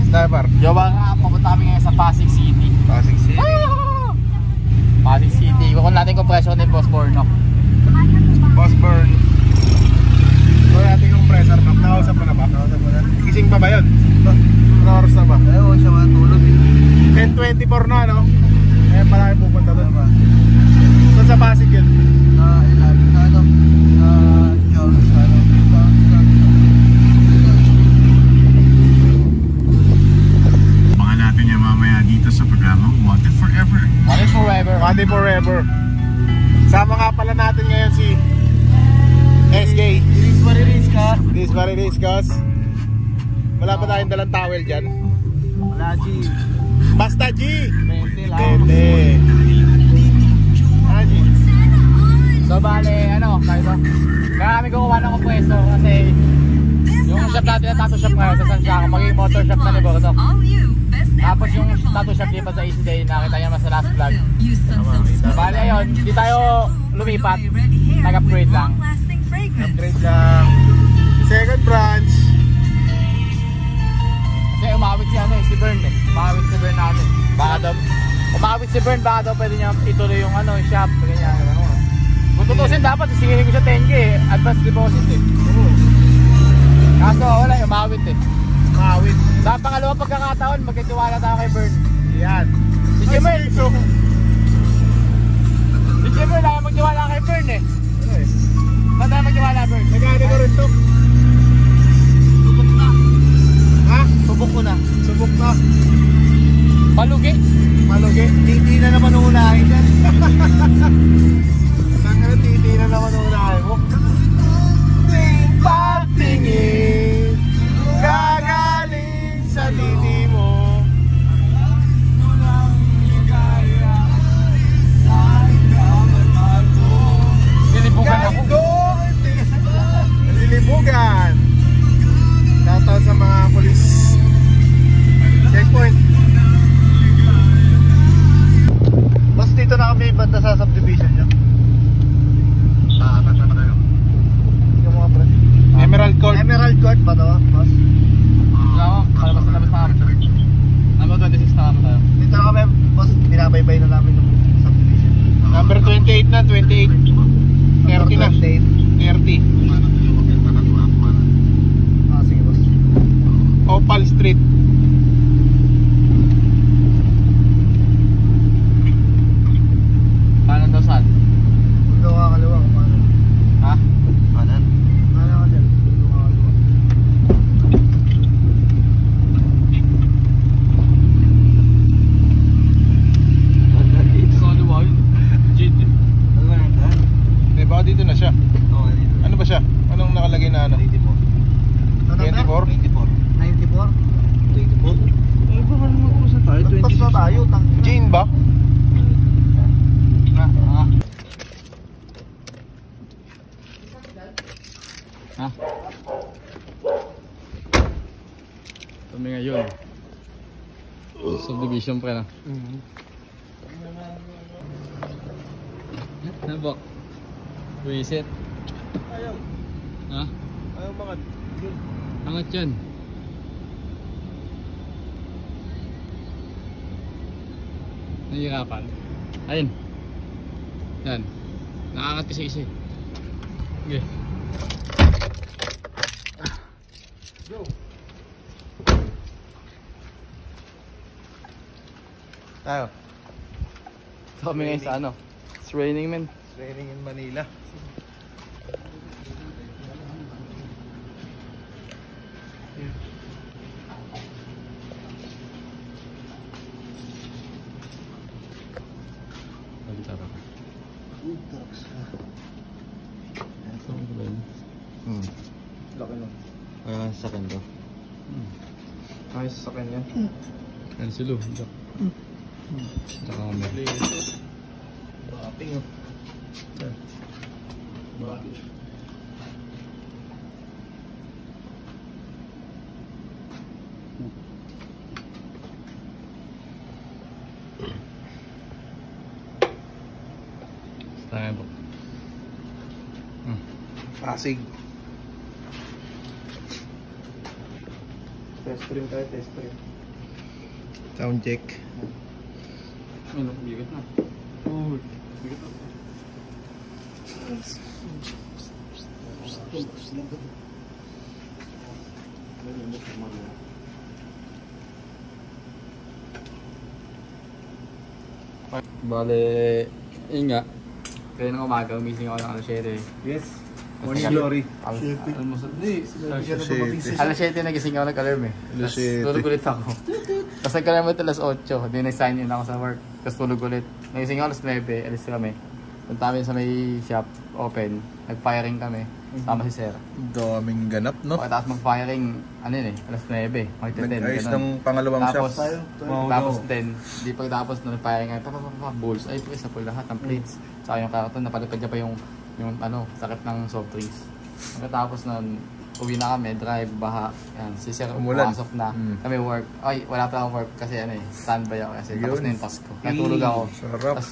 Driver. Jowa nga, papunta kami ngayon sa Pasig City. Pasig City. Pasig City. Kung natin compression ni Boss Bornok. Boss Burn. So natin yung pressure map. Nakausap mo na ba? Nakausap mo na. Gising pa ba yun? Ano oras na ba? Ayaw, siya matulog eh. 10:24 na, no? Eh, marami pupunta doon ba? Doon sa Pasig yun? Ilalim na ano? Charles, Abangan natin yan mamaya dito sa programang Wanted Forever. Wanted Forever. Wanted Forever. Sama nga pala natin ngayon si SK. This is what it is, ka? This is what it is, cuz. Wala pa tayong dalang towel dyan. Wala, G. Basta G! 20 lang. Tete. Ah, G. So bale, ano, tayo ba? Kaya kami kukuha ng pwesto kasi yung shop natin na tattoo shop ngayon sa San Siaco, magiging motor shop na ni Bornok. Tapos yung tattoo shop lipat sa Easy Day, nakita niya mas sa last vlog. So bale ayun, hindi tayo lumipat, nag-upgrade lang. Upgrade lang. Second branch. Kasi umawit si ano si Bern eh. Umawit si Bern namin. Baka daw, umawit si Bern, baka daw pwede niya ituloy yung ano, shop. Ganyan, ano. Kung tutusin dapat, sisingilin ko siya 10k eh. Advance deposit eh. Kaso wala, umawit eh. Umawit. Sa pangalawang pagkakataon, magkitiwala tayo kay Bern. Yan. Si Jimmer, So, si Jimmer na magtiwala kay Bern eh. Saan tayo magtiwala, Bern? nagano ko rin to. Subok na. Ha? Subok ko na. Subok na. Palugi. Malugi. Hindi na naman uunahin yan. Tanggal titi na naman ang unahin mo. Patingin gagaling sa titi mo. Nilibugan ako. Nililibugan. Shoutout sa mga police checkpoint. Boss, dito na kami banda sa subdivision nyo. Tata na kayo. Yung mga pre. Emerald Court. Emerald Court ba to, boss? Oo, kalabas na labas na kami. Number 26 na kami tayo. Dito na kami, boss. Binabaybay na namin yung subdivision. Number 28 na, 28. 30 na. 28. 30. Sige, boss. Opal Street. Paano daw saan? Mundo ka kaliwa, kumano. Ha? Kanan. Kanan ka dyan. Mundo ka kaliwa. Ito ano ba yun? GT. Ano ba yan, ka? Eh, baka dito na siya. Oo, dito. Ano ba siya? Anong nakalagay na ano? 24. 24? 24. Eh, baka naman kung saan tayo? 26 na tayo. Jane ba? Ha? Kami ngayon. Subdivision pre na. Nabok. Reset. Ayaw. Ha? Ayaw mga yun. Angat yan. Nahihirapan. Ayun. Yan. Nakaangat kasi isa eh. Okay. Go. Tayo. So kami ngayon sa ano? It's raining man. It's raining in Manila. Balita ba? Ito ang ba yun? Laki lang. Sa akin to. Ayos sa akin yan. Cancelo. Tsaka kami. Bakaping oh. Tayo po. Pasig. Test stream tayo, test stream. Sound check. Ano, bigat na. Uy, bigat na. Bale, yun nga. Kaya nang umaga, umising ako ng alas 7. Yes. Morning glory. Alas 7 nagising ako nag-alarm eh. Alas Tapos 7. tulog ulit ako. Tapos nag-alarm ito alas 8. Hindi nag-sign in ako sa work. Tapos tulog ulit. Nagising ako alas 9. Alis kami. Punta kami sa may shop, open. Nag-firing kami. Sama si Sir. Daming ganap, no? Pagkatapos mag-firing, ano yun eh, alas 9. Magte-10. Nag-ayos ganun. ng pangalawang Tapos, shop. tapos 10. Di pagtapos na nag-firing ay balls. Ay, isa po lahat ng plates. Tsaka yung karton, napalipad niya pa yung ano, sakit ng soft drinks. Pagkatapos nun, uwi na kami, drive, baha. Yan, si Sir Umulan. pumasok na. Kami work. Ay, wala pa akong work kasi ano eh, standby ako kasi tapos Yun. na yung task ko. Natulog ako. Sarap. Tapos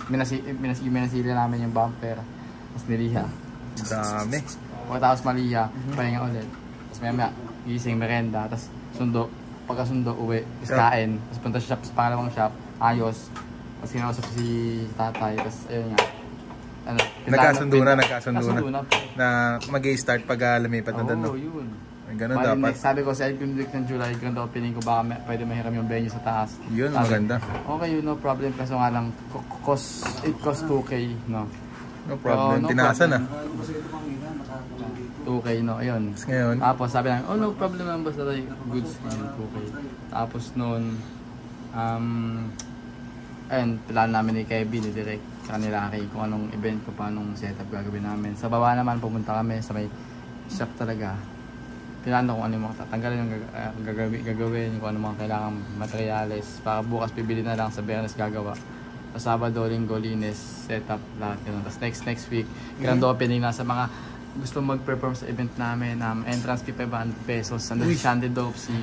minasili namin yung bumper. Tapos niliha. Dami. Pagkatapos maliha, pahinga ulit. Tapos maya gising, merenda, tapos sundo. Pagkasundo, uwi, tapos kain. Tapos punta sa shop, sa pangalawang shop, ayos. Tapos kinausap si tatay, tapos ayun nga. Ano, Nagkasundo na. Na mag-i-start pag lumipat na doon, no? Oo, yun. Ganun Bali, dapat. next, sabi ko sa Elgin Week ng July, grand opening ko, baka pwede mahiram yung venue sa taas. Yun, Sabi, maganda. Okay, yun, no problem. Kaso nga lang, it cost 2K, no? No problem. No Tinasa na. 2K, no? Ayun. Tapos ngayon, Tapos sabi lang, oh no problem naman basta tayo goods yun, 2K. Tapos noon, ayun, plan namin ni Kevin, ni Direk, kanila kung anong event ko, paanong setup gagawin namin. Sa baba naman, pumunta kami sa may shop talaga. Pinano kung ano yung mga tatanggalin yung gagawin, kung ano mga kailangan materyales. Para bukas bibili na lang, sa Biyernes gagawa. Sa Sabado, Linggo, Linis, setup, lahat yun. Tapos next week, grand opening na sa mga gusto mag-perform sa event namin. Entrance fee 500 pesos. Sandali si Shandy Dope, si...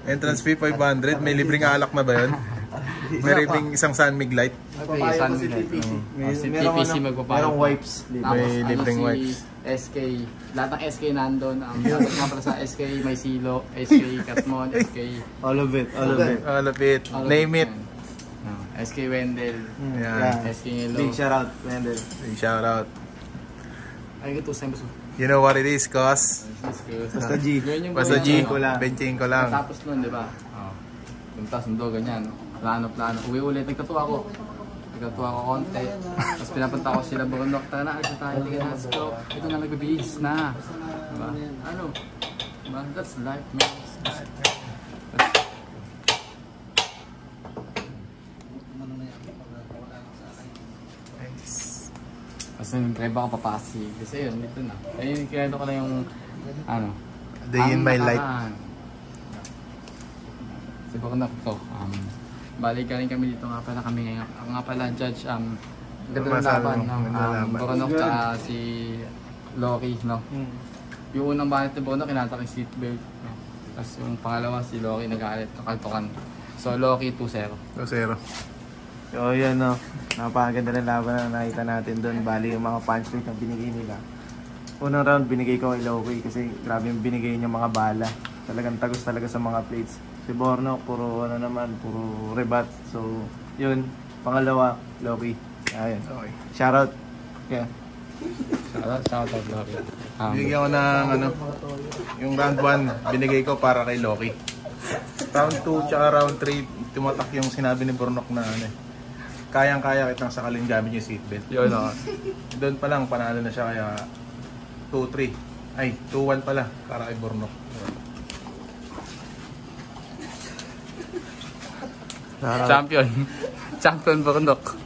entrance fee 500. May libreng alak na ba yun? May libreng isang sunmig light. Okay, San Miguel. Si TPC magpapayo. Merong wipes. Tapos May libreng wipes. SK, lahat ng SK nandun. Tapos nga pala sa SK, may Silo, SK Katmon, SK... All of it. All of it. Name it. SK Wendell, Yan. SK Ngelo. Big shout out, Wendell. Big shout out. Ay, ito, same gusto. You know what it is, cos? Basta G. Basta G. ko lang. Benching ko lang. Tapos nun, di ba? Punta, sundo, ganyan. Plano. Uwi ulit, nagtatuwa ko konti. Tapos pinapunta ko sila Bornok. Tara na, alis na tayo. Tingnan na, let's go. Ito na, nagbibihis na. Diba? Ano? Diba? That's life, man. Tapos nag-drive ako papasi. Kasi yun, dito na. Ayun, kinento ko na yung, ano, Day in my life. Siguro na to. Balik ka rin kami dito nga pala kami ngayon. Ako nga pala, Judge, ganda ng laban. Boronok tsaka si Loki, no? Yung unang banit ni Boronok, kinata yung seatbelt. No? Tapos yung pangalawa, si Loki nag-aalit, kakaltukan. So, Loki 2-0. 2-0. So yun no, napakaganda ng laban na nakita natin doon. Bali yung mga punch rate na binigay nila. Unang round binigay ko kay Loki kasi grabe yung binigay niya mga bala. Talagang tagos talaga sa mga plates. Si Borno, puro ano naman, puro rebat. So yun, pangalawa, Loki. Ayun. Okay. Shoutout. Yeah. Shout out, Loki. Bigyan ko ng ano, yung round 1 binigay ko para kay Loki. Round 2 tsaka round 3 tumatak yung sinabi ni Bornok na ano, kayang-kaya kitang sakalin gamit yung seatbelt. Yun ako. Doon pa lang panalo na siya kaya 2-3. Ay, 2-1 pala para kay Bornok. Champion. Champion Bornok.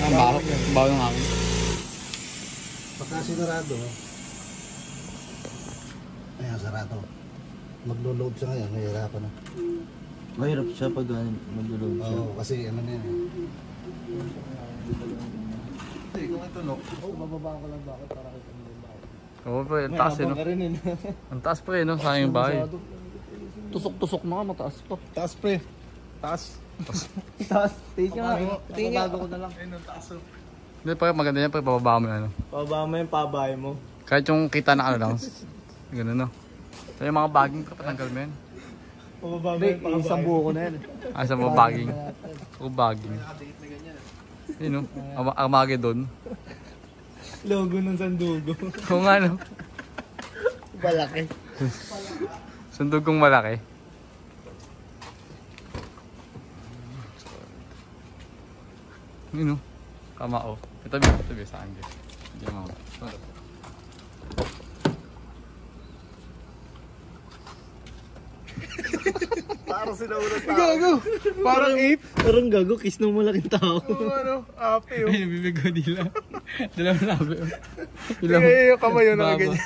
Ang baho ng akin. Pagka sinarado, ayan, sarado. Maglo-load siya ngayon, nahihirapan na. Mahirap siya pag mag-load siya. Oo, kasi ano na yan. Hindi, kung ito no. Bababa ko lang bakit para kita mo yung bakit. Oo pa, ang taas eh, no? rin yun. Ang taas pa eh, no? Sayang yung bahay. Tusok-tusok na, mataas pa. Taas pre. Taas. Taas. Tingin nga. Tingin nga. Bago ko na lang. Ayun, ang taas. Hindi pa maganda yan pag bababa mo yan. Pababa mo yung pabay mo. Kahit yung kita na ano lang. Ganun no. So yung mga baging patanggal mo yan. Pababa mo yung pabay. Isang buko na yan. Sa mga baging. O baging. Yun no. Armageddon. Logo ng sandugo. Kung ano. Malaki. Sandugong malaki. Yun no. Kamao. Itabi sa akin. Hindi mo. Parang sinaulat tao. Gago! Parang ape. Parang gago, kiss ng malaking tao. Ano? Ape oh. Ay, bibig ko nila. Dalawang labi. Yung kamay yun na ganyan.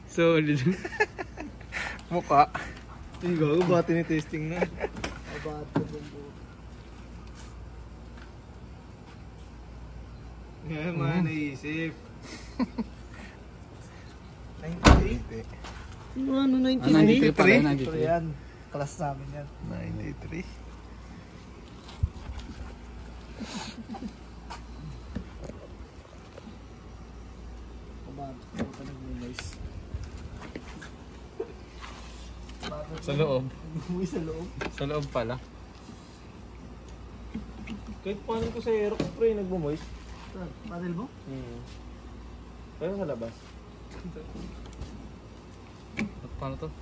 Solid. Mukha. Ay, gago, ba tinitesting na? Ngayon mga naisip. 98 eh. Ano, 93 pa rin, 93. Yan, class namin yan. 93. Sa loob. Uwi sa loob. Sa loob pala. Kahit paano ko sa Aerox spray, nagbo-moist. Panel mo? Pero sa labas. Paano to?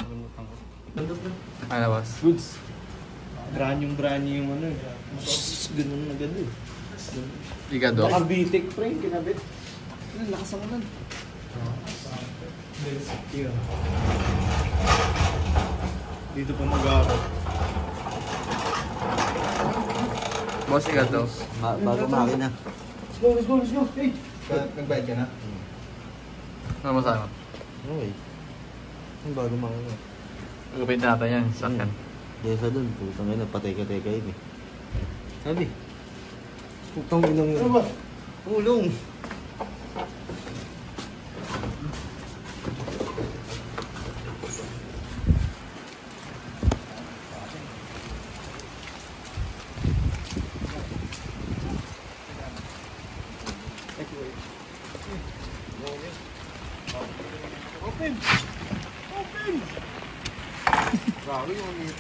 Nalimutan ko. Ano boss? Goods. Brand yung ano eh. Ganun na ganun. Igado. Nakabitik pre, kinabit. Ano, lakas ang ulan. Dito pa mag-aaral. Boss, igado. Bago makina. Let's go. Hey! Nagbayad ka na? Ano mo sa Okay. Yung bago makina. Gupin natin yan, sa akin. Desa dun, putang ina, patay-ka-teka yun eh. Sabi. Putang ina mo. Ano ba? Ulong!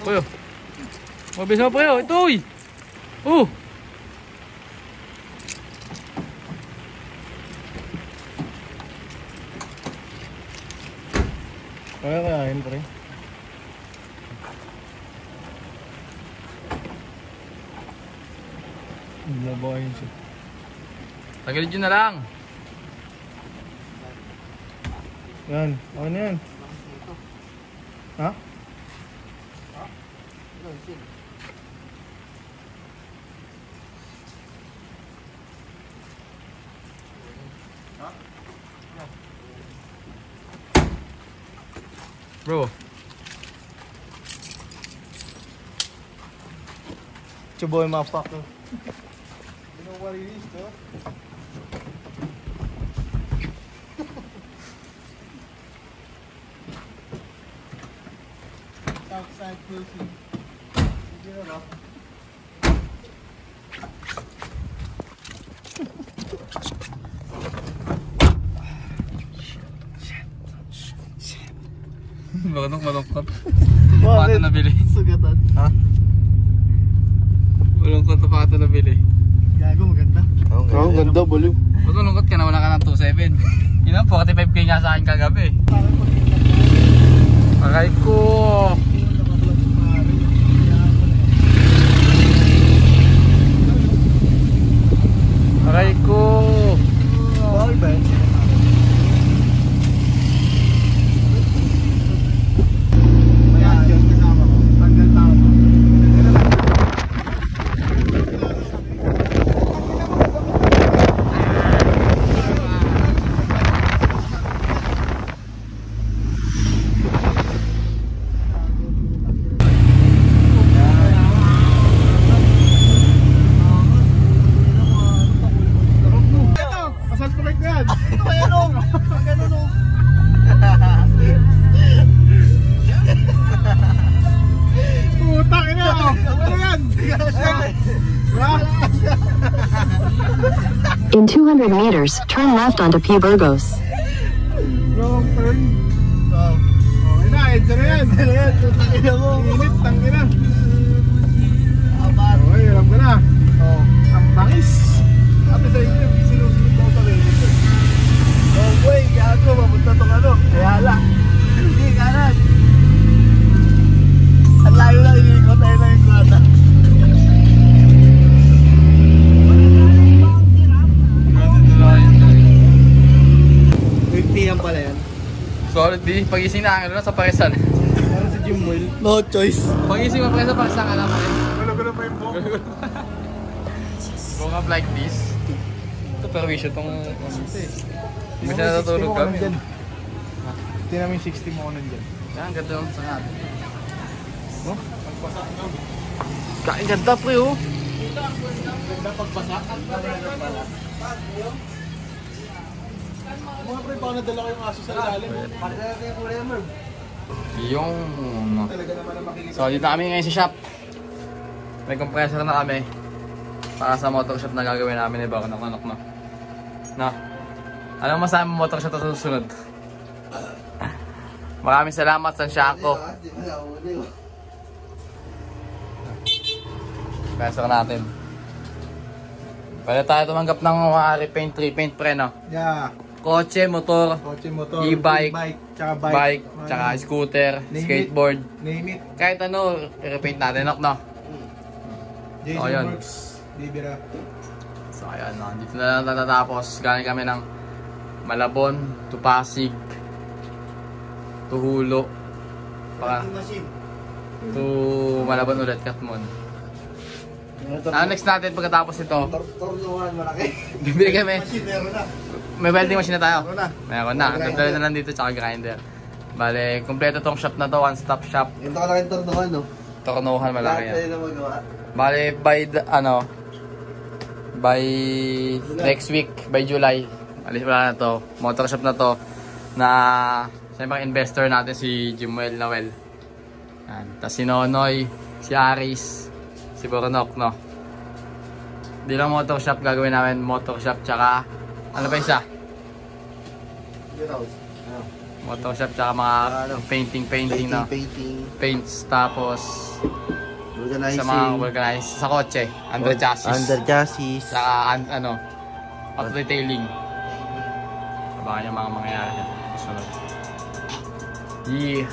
Kuya. Mabilis mo kuya, ito uy. Oh. Kaya pre. Labahin siya. Tagilid yun na lang. Yan, okay na yan. Ha? Bro. Chuboy mapak. You know what it is, no? Outside closing. You know, Malungkot. Pato nabili. Sugatan. Ha? Malungkot na pato nabili. Gago, maganda. Oo, ganda, baliw. Malungkot ka na wala ka ng 2.7. Yun ang 45k nga sa akin kagabi. Aray ko. Aray ko. Ball ba? In 200 meters, turn left onto P. Burgos. Wrong turn. Okay na, EDSA na yan. Tutangin mo. Init, tangin na. Okay, alam ko na. Ang bangis. Sabi sa inyo, sinusunod daw sa limit. Okay, gago, mapunta itong ano. Kaya lang. Hindi, kanan. Ang layo lang, inikot tayo lang yung kwata. Yan pala yan. Solid di. Pagising na ang sa paresan. Para sa Jim Will. No choice. Pagising mo paresan para sa alam mo rin. Gulo-gulo pa yung buhok. Go up like this. Ito pero wisyo itong ito eh. Hindi siya natutulog kami. Tingnan mo yung 60 mo ko nandyan. Yan, ganda yung sa natin. Oh? Kain ganda pre oh. Ganda pagpasa. Mga pre, baka nadala ko yung aso sa ilalim. Yung... Talaga naman ang makikita. So dito kami ngayon sa shop. May compressor na kami. Para sa motor shop na gagawin namin eh. Baka nakanok na. Na? Anong masabi mo motor shop na susunod? Maraming salamat sa Shanko. Compressor natin. Pwede tayo tumanggap ng repaint, repaint pre no? Yeah. Kotse, motor, Kotse, motor, e-bike, tsaka bike, tsaka scooter, Name it. skateboard. Name it. Kahit ano, i-repaint natin, no? Jason Ayan. Works. Bibira. So ayan, no? Dito na lang natatapos. Galing kami ng Malabon to Pasig to Hulo to Malabon ulit, Katmon. Ano next natin pagkatapos ito? Tornuhan, malaki. Bibili kami. Meron na. May welding machine na tayo. Meron Meron na. na. Ganda na lang dito tsaka grinder. Bale, kompleto tong shop na to, one stop shop. Ito ka lang tornuhan, no? Tornohan malaki Lahat tayo yan. na magawa. Bale, by next week, by July, alis wala na to, motor shop na to, na siyempre investor natin si Jimuel Noel. Tapos si Nonoy, si Aris, si Boronok, no? Di lang motor shop, gagawin namin motor shop, tsaka, ano pa isa? Motor shop, tsaka mga painting, no? Paints, tapos, sa mga organize, sa kotse, under chassis. Under chassis. Saka ano, auto-detailing. Abangan yung mga mangyayari. Sunod. Yeah.